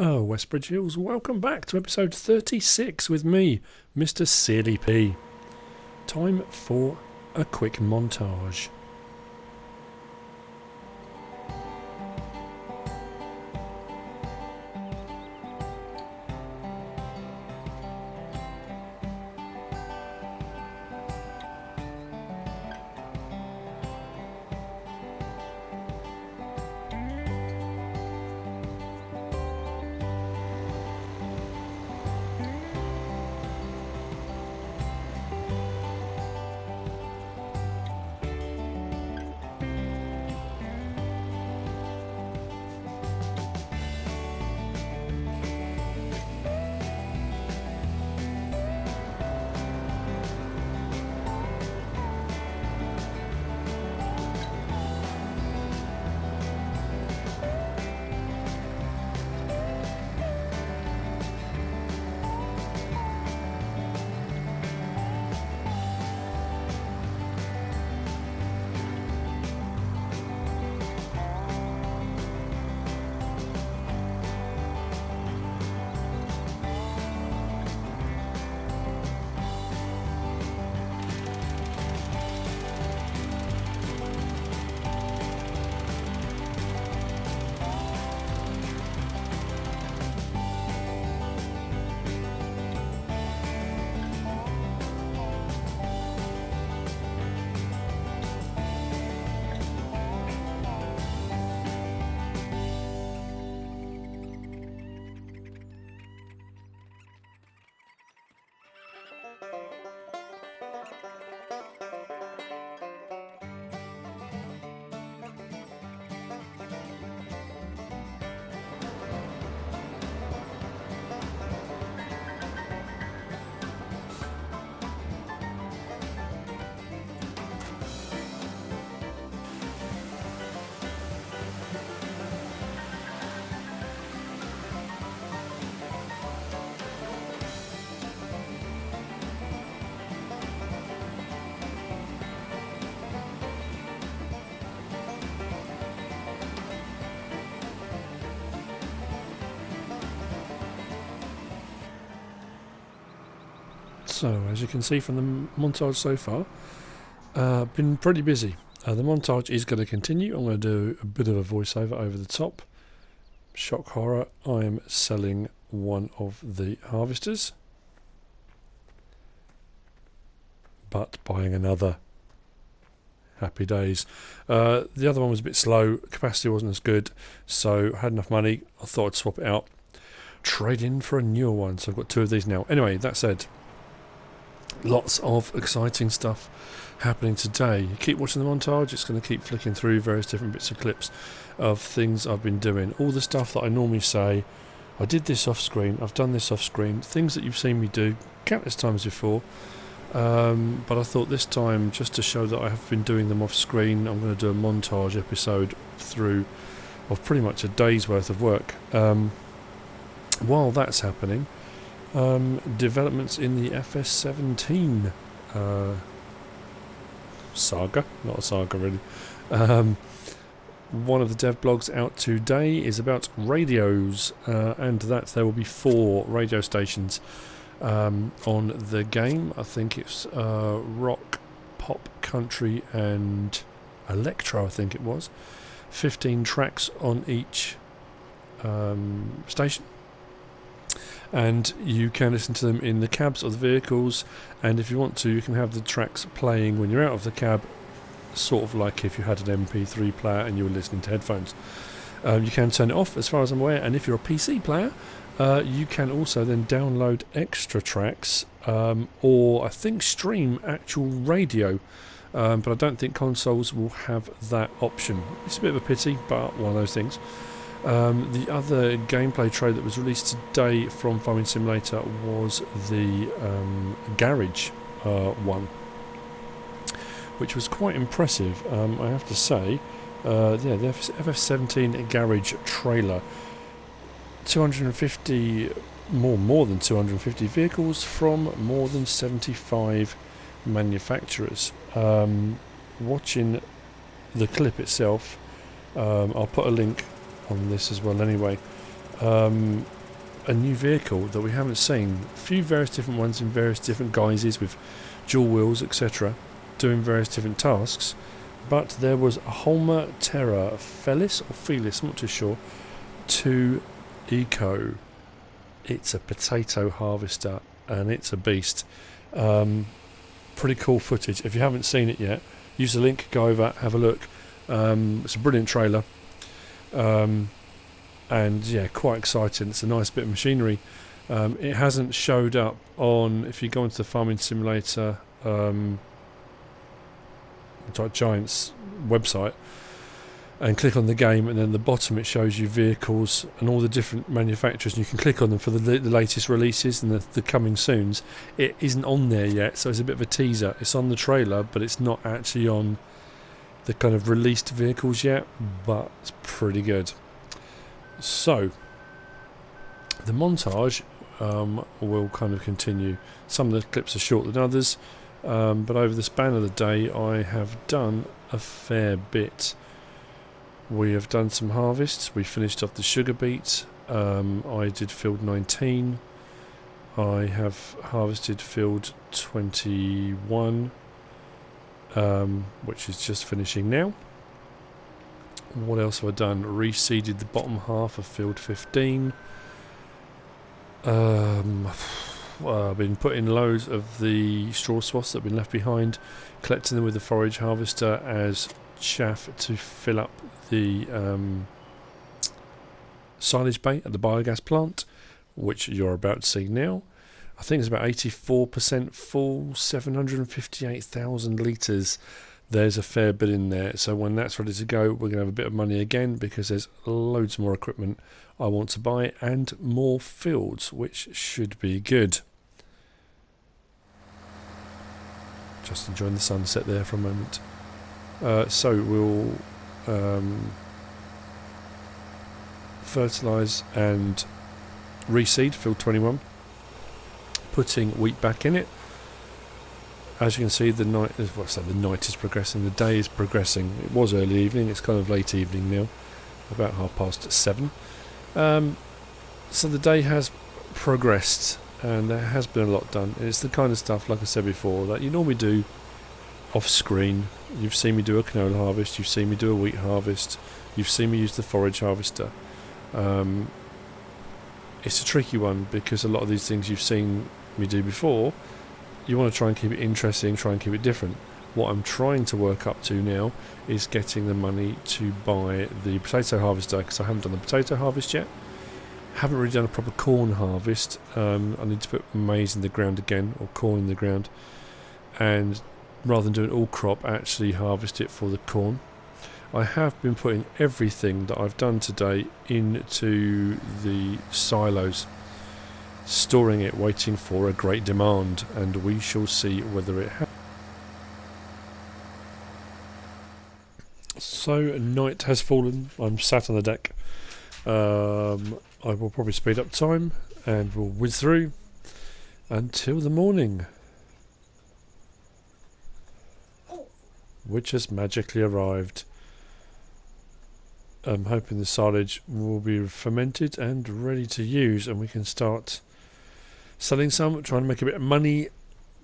Oh, Westbridge Hills, welcome back to episode 36 with me, Mr. CDP. Time for a quick montage. So, as you can see from the montage so far, been pretty busy. The montage is going to continue. I'm going to do a bit of a voiceover over the top. Shock horror, I am selling one of the harvesters, but buying another. Happy days. The other one was a bit slow, capacity wasn't as good, so I had enough money, I thought I'd swap it out, trade in for a newer one, so I've got two of these now. Anyway, that said, lots of exciting stuff happening today. You keep watching the montage, it's going to keep flicking through various different bits of clips of things I've been doing. All the stuff that I normally say, I did this off screen, I've done this off screen, things that you've seen me do countless times before, but I thought this time, just to show that I have been doing them off screen, I'm going to do a montage episode through of pretty much a day's worth of work. While that's happening, developments in the FS17 saga, not a saga really. One of the dev blogs out today is about radios, and that there will be 4 radio stations on the game. I think it's rock, pop, country and electro, I think it was. 15 tracks on each station. And you can listen to them in the cabs of the vehicles, and if you want to, you can have the tracks playing when you're out of the cab, sort of like if you had an MP3 player and you were listening to headphones. You can turn it off as far as I'm aware, and if you're a PC player, you can also then download extra tracks, or I think stream actual radio, but I don't think consoles will have that option. It's a bit of a pity, but one of those things. The other gameplay trailer that was released today from Farming Simulator was the garage one, which was quite impressive, I have to say. Yeah, the FF17 garage trailer, 250 more than 250 vehicles from more than 75 manufacturers. Watching the clip itself, I'll put a link on this as well anyway. a new vehicle that we haven't seen. A few various different ones in various different guises with dual wheels, etc., doing various different tasks. But there was a Holmer Terra Felis or Felis, I'm not too sure, 2 ECO. It's a potato harvester and it's a beast. Pretty cool footage. If you haven't seen it yet, use the link, go over, have a look. It's a brilliant trailer. And yeah, quite exciting. It's a nice bit of machinery. It hasn't showed up on, if you go into the Farming Simulator Giants website and click on the game, and then at the bottom it shows you vehicles and all the different manufacturers, and you can click on them for the latest releases and the coming soons. It isn't on there yet, so it's a bit of a teaser. It's on the trailer, but it's not actually on the kind of released vehicles yet, but it's pretty good. So the montage will kind of continue. Some of the clips are shorter than others, but over the span of the day I have done a fair bit. We have done some harvests. We finished off the Sugar Beet. I did field 19. I have harvested field 21, which is just finishing now. What else have I done? Reseeded the bottom half of field 15. I've been putting loads of the straw swaths that have been left behind, collecting them with the forage harvester as chaff to fill up the silage bay at the biogas plant, which you're about to see now. I think it's about 84% full, 758,000 litres. There's a fair bit in there, so when that's ready to go, we're going to have a bit of money again, because there's loads more equipment I want to buy and more fields, which should be good. Just enjoying the sunset there for a moment. So we'll fertilise and reseed field 21, putting wheat back in it. As you can see, the night is progressing, the day is progressing. It was early evening, it's kind of late evening now, about 7:30. So the day has progressed and there has been a lot done. And it's the kind of stuff, like I said before, that you normally do off screen. You've seen me do a canola harvest, you've seen me do a wheat harvest, you've seen me use the forage harvester. It's a tricky one, because a lot of these things you've seen me do before, you want to try and keep it interesting, try and keep it different. What I'm trying to work up to now is getting the money to buy the potato harvester, because I haven't done the potato harvest yet. Haven't really done a proper corn harvest. I need to put maize in the ground again, or corn in the ground, and rather than doing all crop, actually harvest it for the corn. I have been putting everything that I've done today into the silos, storing it, waiting for a great demand, and we shall see whether it happens. So night has fallen. I'm sat on the deck. I will probably speed up time and we'll whiz through until the morning, which has magically arrived. I'm hoping the silage will be fermented and ready to use, and we can start selling some, trying to make a bit of money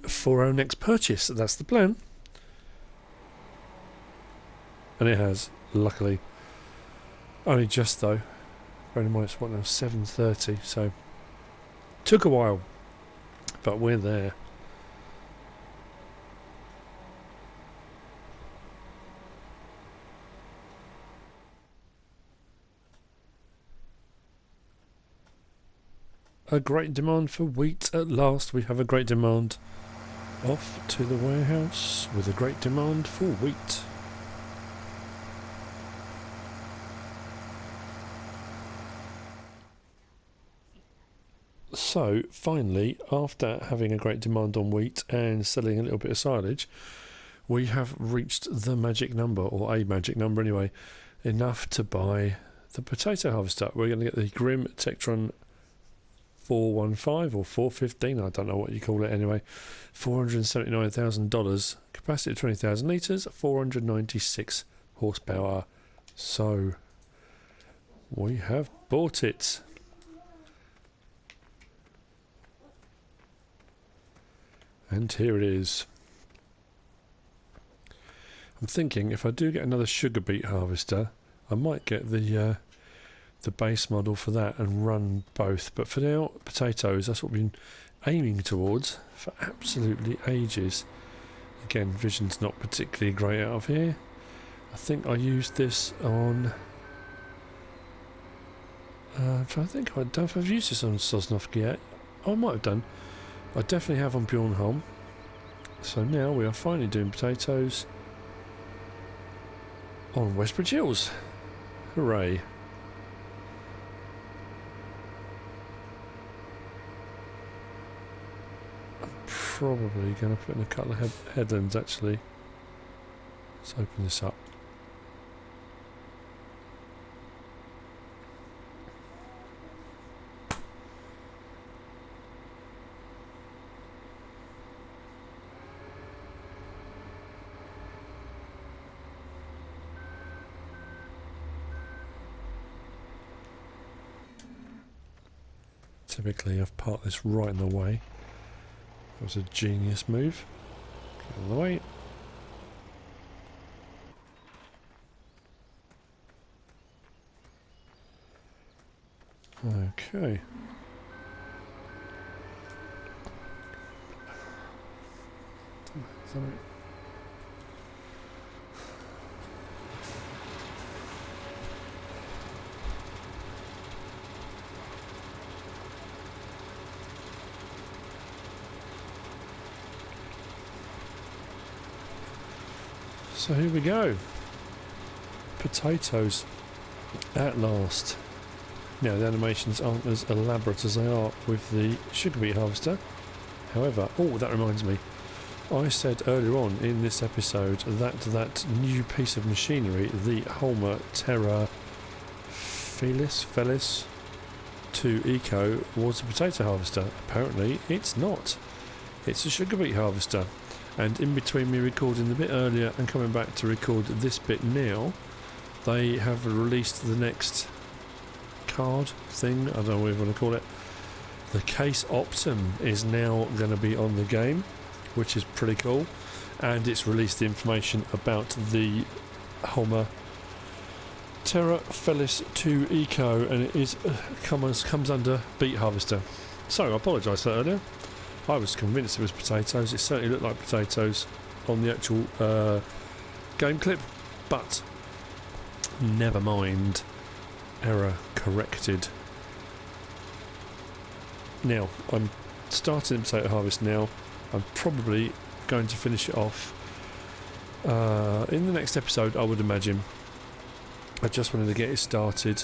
for our next purchase. That's the plan. And it has, luckily. Only just though. Bearing in mind it's what now, 7:30, so took a while, but we're there. A great demand for wheat at last. We have a great demand. Off to the warehouse with a great demand for wheat. So finally, after having a great demand on wheat and selling a little bit of silage, we have reached the magic number, or a magic number anyway, enough to buy the potato harvester. We're going to get the Grimme Tectron 415 or 415, I don't know what you call it anyway. $479,000, capacity of 20,000 litres, 496 horsepower. So we have bought it. And here it is. I'm thinking if I do get another sugar beet harvester, I might get the base model for that and run both. But for now, potatoes, that's what we've been aiming towards for absolutely ages. Again, vision's not particularly great out of here. I think I used this on... I don't know if I've used this on Sosnovka yet. I might have done. I definitely have on Bjornholm. So now we are finally doing potatoes on Westbridge Hills. Hooray. I'm probably going to put in a couple of headlands actually. Let's open this up. Typically I've parked this right in the way. That was a genius move. Get out of the way. Okay. Damn it. So here we go. Potatoes at last. Now the animations aren't as elaborate as they are with the sugar beet harvester. However, oh, that reminds me. I said earlier on in this episode that that new piece of machinery, the Holmer Terra Felis 2 Eco, was a potato harvester. Apparently it's not. It's a sugar beet harvester. And in between me recording the bit earlier and coming back to record this bit now, they have released the next card thing, I don't know what you want to call it. The Case Optum is now going to be on the game, which is pretty cool, and it's released the information about the Homer Terra Felis 2 Eco, and it is comes under beet harvester. So I apologise for that earlier. I was convinced it was potatoes. It certainly looked like potatoes on the actual game clip, but never mind. Error corrected. Now, I'm starting the potato harvest now. I'm probably going to finish it off in the next episode, I would imagine. I just wanted to get it started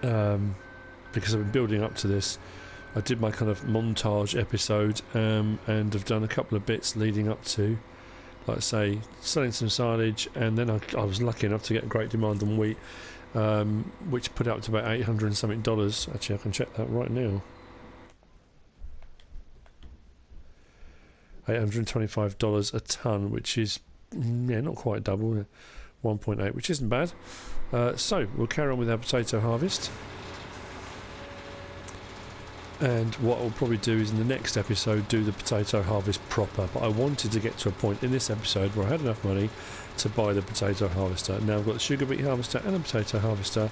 because I've been building up to this. I did my kind of montage episode and have done a couple of bits leading up to, like I say, selling some silage, and then I was lucky enough to get a great demand on wheat, which put out to about $800 and something. Actually, I can check that right now. $825 a tonne, which is, yeah, not quite double, 1.8, which isn't bad. So, we'll carry on with our potato harvest. And what I'll probably do is in the next episode do the potato harvest proper, but I wanted to get to a point in this episode where I had enough money to buy the potato harvester. Now I've got the sugar beet harvester and a potato harvester.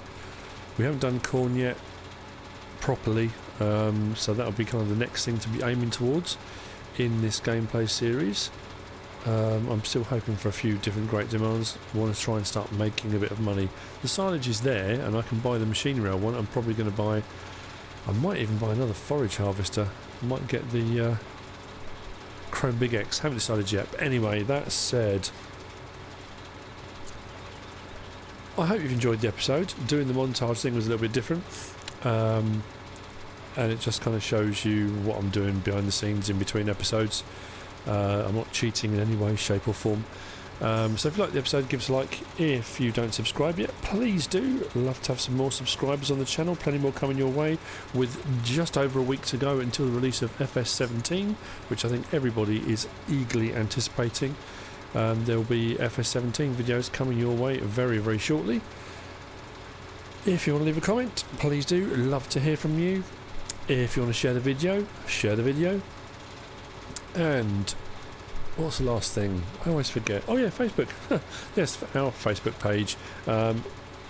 We haven't done corn yet properly, so that'll be kind of the next thing to be aiming towards in this gameplay series. I'm still hoping for a few different great demands. I want to try and start making a bit of money. The silage is there and I can buy the machinery I want. I'm probably going to buy, I might even buy another forage harvester. I might get the Chrome Big X. Haven't decided yet. But anyway, that said, I hope you've enjoyed the episode. Doing the montage thing was a little bit different. And it just kind of shows you what I'm doing behind the scenes in between episodes. I'm not cheating in any way, shape or form. So if you like the episode, give us a like. If you don't subscribe yet, please do. I'd love to have some more subscribers on the channel. Plenty more coming your way, with just over a week to go until the release of FS17, which I think everybody is eagerly anticipating. There will be FS17 videos coming your way very, very shortly. If you want to leave a comment, please do. Love to hear from you. If you want to share the video, share the video. And what's the last thing? I always forget. Oh yeah, Facebook. Yes, our Facebook page.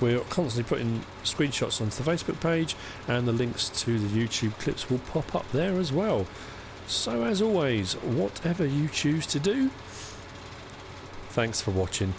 We're constantly putting screenshots onto the Facebook page, and the links to the YouTube clips will pop up there as well. So as always, whatever you choose to do, thanks for watching.